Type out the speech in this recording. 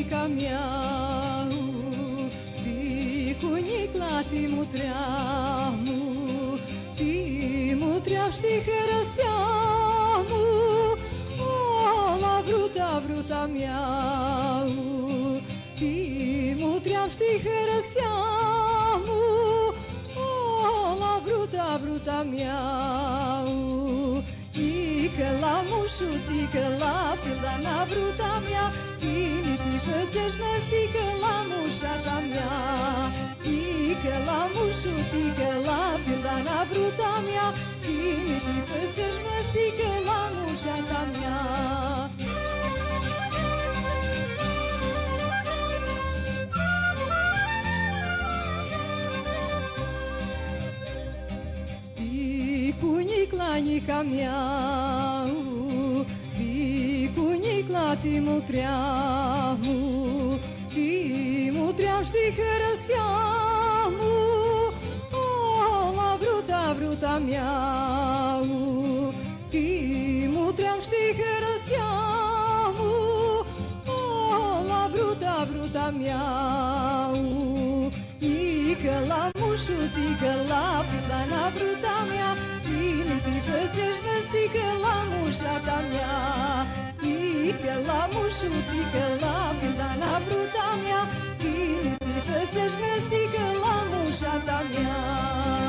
nica mea, Picunicla ti mutreamu, ti mutream știi că răseamu, o, la bruta mea, ti mutream știi că răseamu, o, la bruta mea, Tică la mușu, tică la pildana bruta mea, Tini ti fățești mestică la mușata mea. Tică la mușu, tică la pildana bruta mea, Tini ti fățești mestică la mușata mea. Picunicla nica mea, Picunicla ti mutreamu, ti mutream știi că răseamu, o, la bruta mea, ti mutream știi că răseamu, o, la bruta mea. Tică la mușu, tică la pildana bruta mea, Tini ti fățești mestică la mușata mea. Tică la mușu, tică la pildana bruta mea, Tini ti fățești mestică la mușata mea.